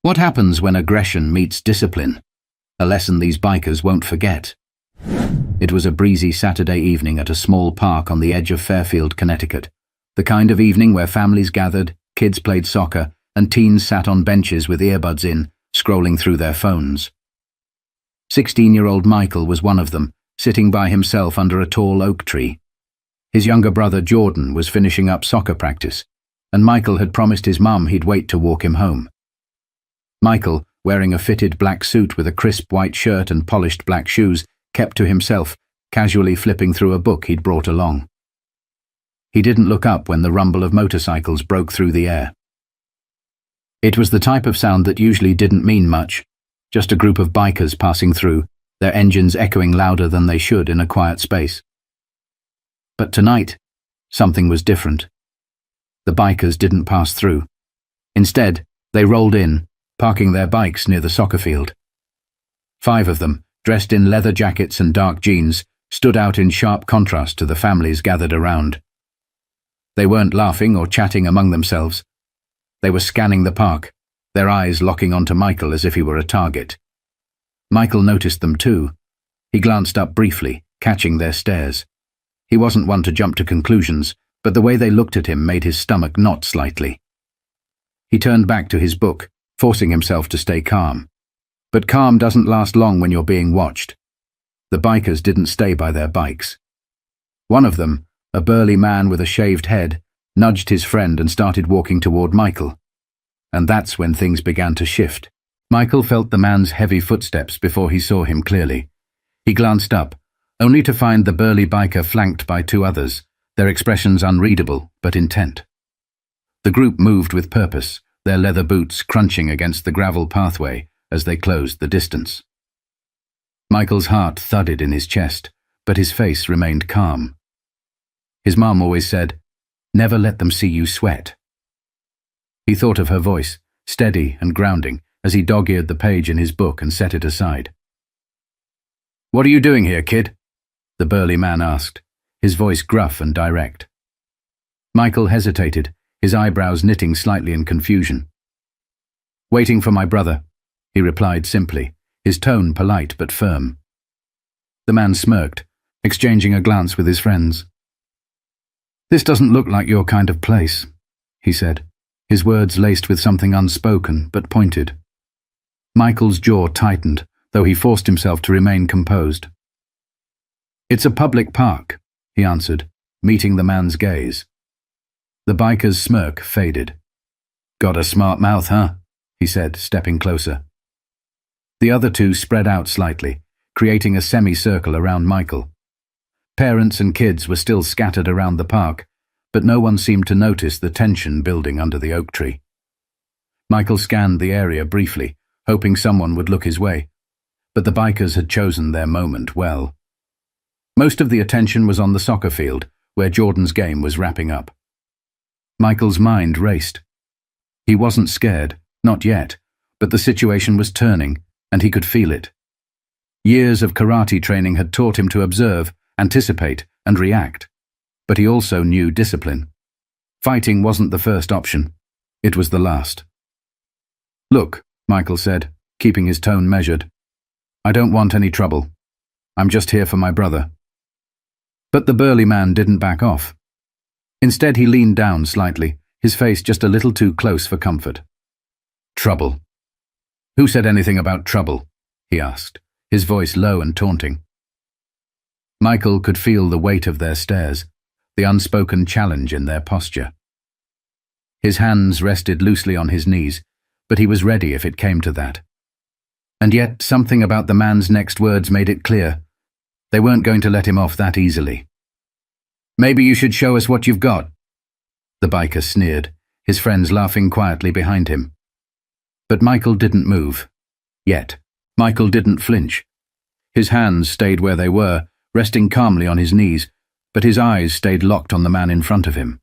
What happens when aggression meets discipline? A lesson these bikers won't forget. It was a breezy Saturday evening at a small park on the edge of Fairfield, Connecticut. The kind of evening where families gathered, kids played soccer, and teens sat on benches with earbuds in, scrolling through their phones. 16-year-old Michael was one of them, sitting by himself under a tall oak tree. His younger brother Jordan was finishing up soccer practice, and Michael had promised his mum he'd wait to walk him home. Michael, wearing a fitted black suit with a crisp white shirt and polished black shoes, kept to himself, casually flipping through a book he'd brought along. He didn't look up when the rumble of motorcycles broke through the air. It was the type of sound that usually didn't mean much, just a group of bikers passing through, their engines echoing louder than they should in a quiet space. But tonight, something was different. The bikers didn't pass through. Instead, they rolled in, parking their bikes near the soccer field. 5 of them, dressed in leather jackets and dark jeans, stood out in sharp contrast to the families gathered around. They weren't laughing or chatting among themselves. They were scanning the park, their eyes locking onto Michael as if he were a target. Michael noticed them too. He glanced up briefly, catching their stares. He wasn't one to jump to conclusions, but the way they looked at him made his stomach knot slightly. He turned back to his book, forcing himself to stay calm. But calm doesn't last long when you're being watched. The bikers didn't stay by their bikes. One of them, a burly man with a shaved head, nudged his friend and started walking toward Michael. And that's when things began to shift. Michael felt the man's heavy footsteps before he saw him clearly. He glanced up, only to find the burly biker flanked by 2 others, their expressions unreadable but intent. The group moved with purpose, their leather boots crunching against the gravel pathway as they closed the distance. Michael's heart thudded in his chest, but his face remained calm. His mum always said, "Never let them see you sweat." He thought of her voice, steady and grounding, as he dog-eared the page in his book and set it aside. "What are you doing here, kid?" the burly man asked, his voice gruff and direct. Michael hesitated, his eyebrows knitting slightly in confusion. "Waiting for my brother," he replied simply, his tone polite but firm. The man smirked, exchanging a glance with his friends. "This doesn't look like your kind of place," he said, his words laced with something unspoken but pointed. Michael's jaw tightened, though he forced himself to remain composed. "It's a public park," he answered, meeting the man's gaze. The biker's smirk faded. "Got a smart mouth, huh?" he said, stepping closer. The other 2 spread out slightly, creating a semicircle around Michael. Parents and kids were still scattered around the park, but no one seemed to notice the tension building under the oak tree. Michael scanned the area briefly, hoping someone would look his way, but the bikers had chosen their moment well. Most of the attention was on the soccer field, where Jordan's game was wrapping up. Michael's mind raced. He wasn't scared, not yet, but the situation was turning, and he could feel it. Years of karate training had taught him to observe, anticipate, and react, but he also knew discipline. Fighting wasn't the first option, it was the last. "Look," Michael said, keeping his tone measured, "I don't want any trouble. I'm just here for my brother." But the burly man didn't back off. Instead, he leaned down slightly, his face just a little too close for comfort. "Trouble? Who said anything about trouble?" he asked, his voice low and taunting. Michael could feel the weight of their stares, the unspoken challenge in their posture. His hands rested loosely on his knees, but he was ready if it came to that. And yet, something about the man's next words made it clear. They weren't going to let him off that easily. "Maybe you should show us what you've got," the biker sneered, his friends laughing quietly behind him. But Michael didn't move. Yet. Michael didn't flinch. His hands stayed where they were, resting calmly on his knees, but his eyes stayed locked on the man in front of him.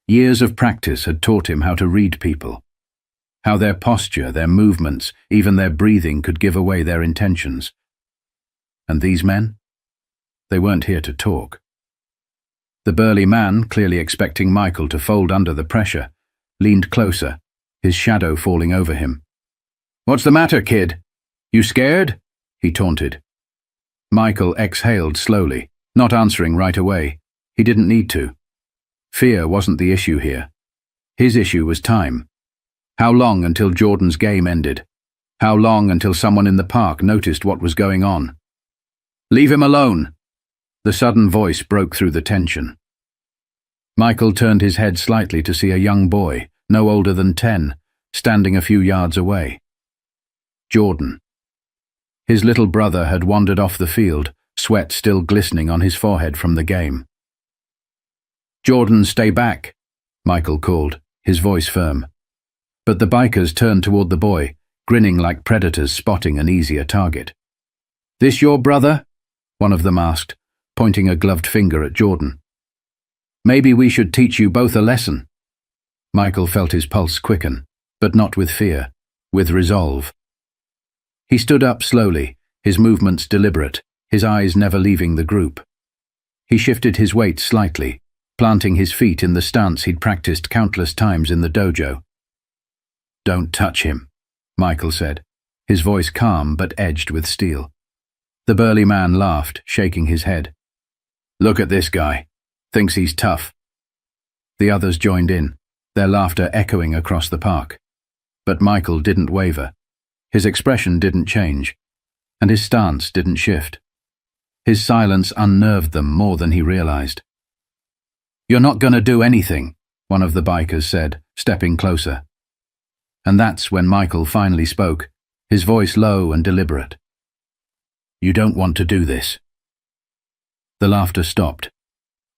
Years of practice had taught him how to read people, how their posture, their movements, even their breathing could give away their intentions. And these men? They weren't here to talk. The burly man, clearly expecting Michael to fold under the pressure, leaned closer, his shadow falling over him. "What's the matter, kid? You scared?" he taunted. Michael exhaled slowly, not answering right away. He didn't need to. Fear wasn't the issue here. His issue was time. How long until Jordan's game ended? How long until someone in the park noticed what was going on? "Leave him alone!" The sudden voice broke through the tension. Michael turned his head slightly to see a young boy, no older than 10, standing a few yards away. Jordan. His little brother had wandered off the field, sweat still glistening on his forehead from the game. "Jordan, stay back," Michael called, his voice firm. But the bikers turned toward the boy, grinning like predators spotting an easier target. "This your brother?" one of them asked, pointing a gloved finger at Jordan. "Maybe we should teach you both a lesson." Michael felt his pulse quicken, but not with fear, with resolve. He stood up slowly, his movements deliberate, his eyes never leaving the group. He shifted his weight slightly, planting his feet in the stance he'd practiced countless times in the dojo. "Don't touch him," Michael said, his voice calm but edged with steel. The burly man laughed, shaking his head. "Look at this guy. Thinks he's tough." The others joined in, their laughter echoing across the park. But Michael didn't waver. His expression didn't change, and his stance didn't shift. His silence unnerved them more than he realized. "You're not going to do anything," one of the bikers said, stepping closer. And that's when Michael finally spoke, his voice low and deliberate. "You don't want to do this." The laughter stopped.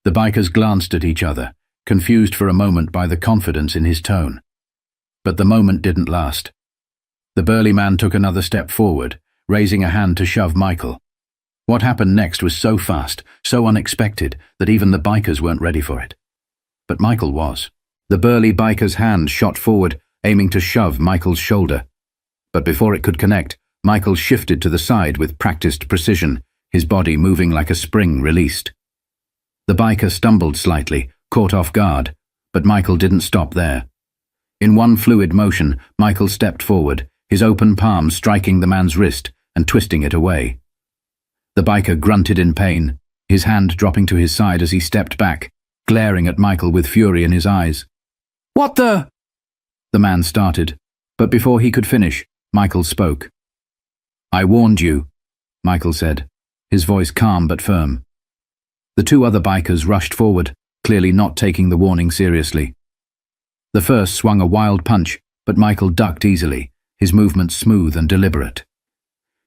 The bikers glanced at each other, confused for a moment by the confidence in his tone. But the moment didn't last. The burly man took another step forward, raising a hand to shove Michael. What happened next was so fast, so unexpected, that even the bikers weren't ready for it. But Michael was. The burly biker's hand shot forward, aiming to shove Michael's shoulder. But before it could connect, Michael shifted to the side with practiced precision, his body moving like a spring released. The biker stumbled slightly, caught off guard, but Michael didn't stop there. In one fluid motion, Michael stepped forward, his open palm striking the man's wrist and twisting it away. The biker grunted in pain, his hand dropping to his side as he stepped back, glaring at Michael with fury in his eyes. "What the?" the man started, but before he could finish, Michael spoke. "I warned you," Michael said, his voice calm but firm. The two other bikers rushed forward, clearly not taking the warning seriously. The first swung a wild punch, but Michael ducked easily, his movements smooth and deliberate.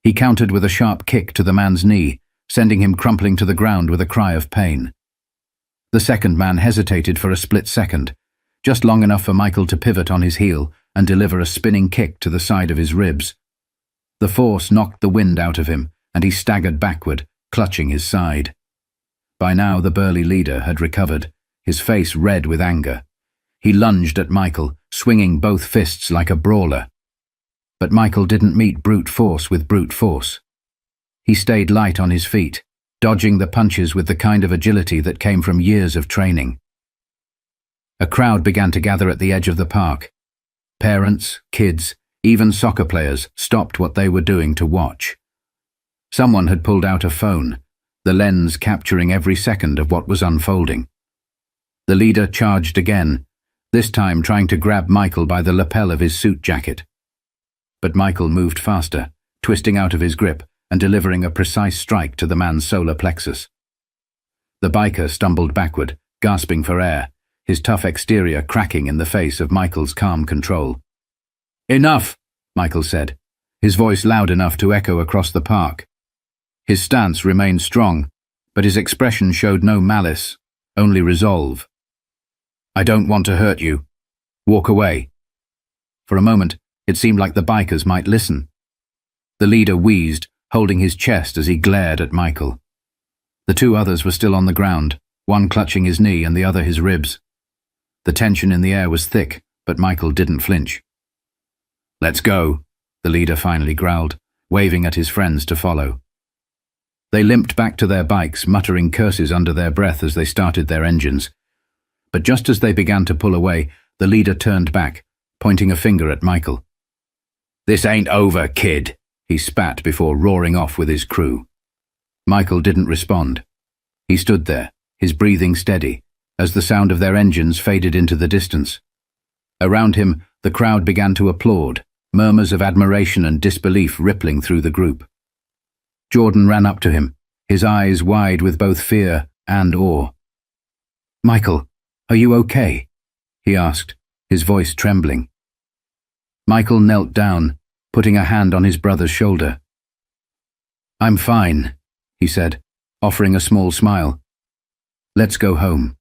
He countered with a sharp kick to the man's knee, sending him crumpling to the ground with a cry of pain. The second man hesitated for a split second, just long enough for Michael to pivot on his heel and deliver a spinning kick to the side of his ribs. The force knocked the wind out of him, and he staggered backward, clutching his side. By now the burly leader had recovered, his face red with anger. He lunged at Michael, swinging both fists like a brawler. But Michael didn't meet brute force with brute force. He stayed light on his feet, dodging the punches with the kind of agility that came from years of training. A crowd began to gather at the edge of the park. Parents, kids, even soccer players stopped what they were doing to watch. Someone had pulled out a phone, the lens capturing every second of what was unfolding. The leader charged again, this time trying to grab Michael by the lapel of his suit jacket. But Michael moved faster, twisting out of his grip and delivering a precise strike to the man's solar plexus. The biker stumbled backward, gasping for air, his tough exterior cracking in the face of Michael's calm control. "Enough," Michael said, his voice loud enough to echo across the park. His stance remained strong, but his expression showed no malice, only resolve. "I don't want to hurt you. Walk away." For a moment, it seemed like the bikers might listen. The leader wheezed, holding his chest as he glared at Michael. The two others were still on the ground, one clutching his knee and the other his ribs. The tension in the air was thick, but Michael didn't flinch. "Let's go," the leader finally growled, waving at his friends to follow. They limped back to their bikes, muttering curses under their breath as they started their engines. But just as they began to pull away, the leader turned back, pointing a finger at Michael. "This ain't over, kid," he spat before roaring off with his crew. Michael didn't respond. He stood there, his breathing steady, as the sound of their engines faded into the distance. Around him, the crowd began to applaud, murmurs of admiration and disbelief rippling through the group. Jordan ran up to him, his eyes wide with both fear and awe. "Michael, are you okay?" he asked, his voice trembling. Michael knelt down, putting a hand on his brother's shoulder. "I'm fine," he said, offering a small smile. "Let's go home."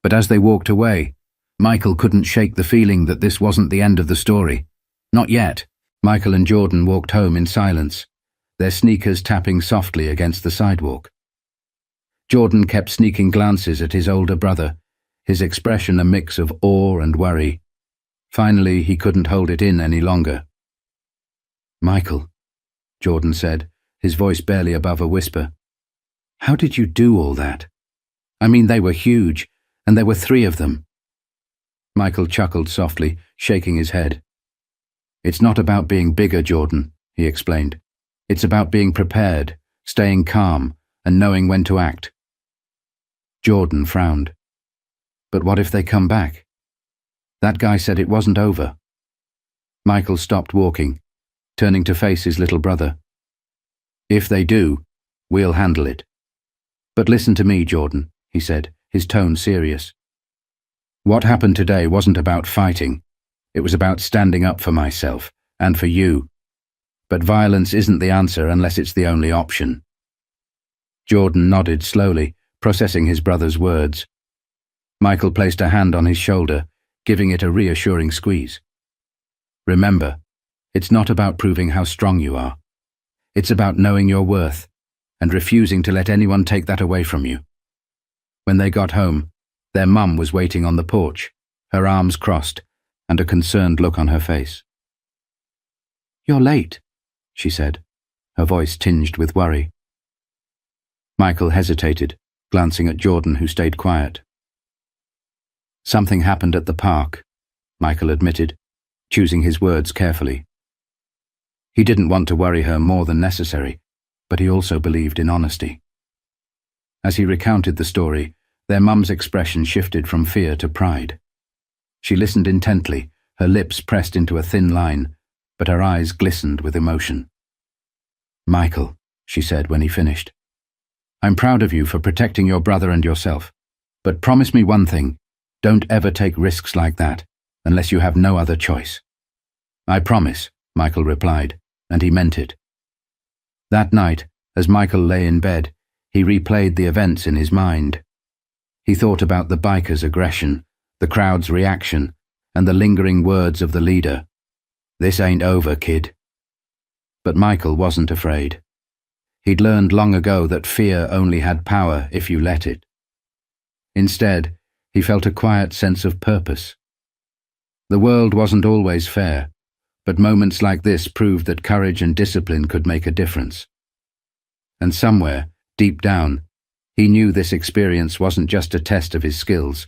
But as they walked away, Michael couldn't shake the feeling that this wasn't the end of the story. Not yet. Michael and Jordan walked home in silence, their sneakers tapping softly against the sidewalk. Jordan kept sneaking glances at his older brother, his expression a mix of awe and worry. Finally, he couldn't hold it in any longer. "Michael," Jordan said, his voice barely above a whisper, "how did you do all that? I mean, they were huge, and there were 3 of them." Michael chuckled softly, shaking his head. "It's not about being bigger, Jordan," he explained. "It's about being prepared, staying calm, and knowing when to act." Jordan frowned. "But what if they come back? That guy said it wasn't over." Michael stopped walking, turning to face his little brother. "If they do, we'll handle it. But listen to me, Jordan," he said, his tone serious. "What happened today wasn't about fighting. It was about standing up for myself, and for you. But violence isn't the answer unless it's the only option." Jordan nodded slowly, processing his brother's words. Michael placed a hand on his shoulder, giving it a reassuring squeeze. "Remember, it's not about proving how strong you are. It's about knowing your worth, and refusing to let anyone take that away from you." When they got home, their mum was waiting on the porch, her arms crossed, and a concerned look on her face. "You're late," she said, her voice tinged with worry. Michael hesitated, glancing at Jordan, who stayed quiet. "Something happened at the park," Michael admitted, choosing his words carefully. He didn't want to worry her more than necessary, but he also believed in honesty. As he recounted the story, their mum's expression shifted from fear to pride. She listened intently, her lips pressed into a thin line, but her eyes glistened with emotion. "Michael," she said when he finished, "I'm proud of you for protecting your brother and yourself, but promise me one thing. Don't ever take risks like that, unless you have no other choice." "I promise," Michael replied, and he meant it. That night, as Michael lay in bed, he replayed the events in his mind. He thought about the bikers' aggression, the crowd's reaction, and the lingering words of the leader. "This ain't over, kid." But Michael wasn't afraid. He'd learned long ago that fear only had power if you let it. Instead, he felt a quiet sense of purpose. The world wasn't always fair, but moments like this proved that courage and discipline could make a difference. And somewhere, deep down, he knew this experience wasn't just a test of his skills.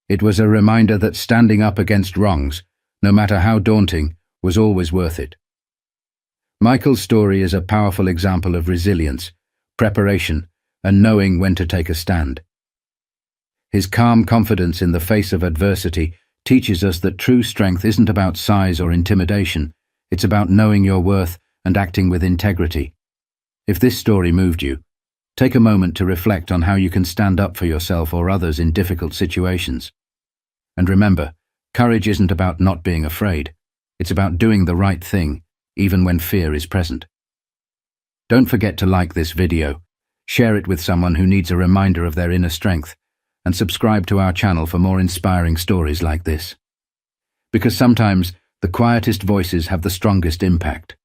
It was a reminder that standing up against wrongs, no matter how daunting, was always worth it. Michael's story is a powerful example of resilience, preparation, and knowing when to take a stand. His calm confidence in the face of adversity teaches us that true strength isn't about size or intimidation, it's about knowing your worth and acting with integrity. If this story moved you, take a moment to reflect on how you can stand up for yourself or others in difficult situations. And remember, courage isn't about not being afraid, it's about doing the right thing, even when fear is present. Don't forget to like this video, share it with someone who needs a reminder of their inner strength, and subscribe to our channel for more inspiring stories like this. Because sometimes the quietest voices have the strongest impact.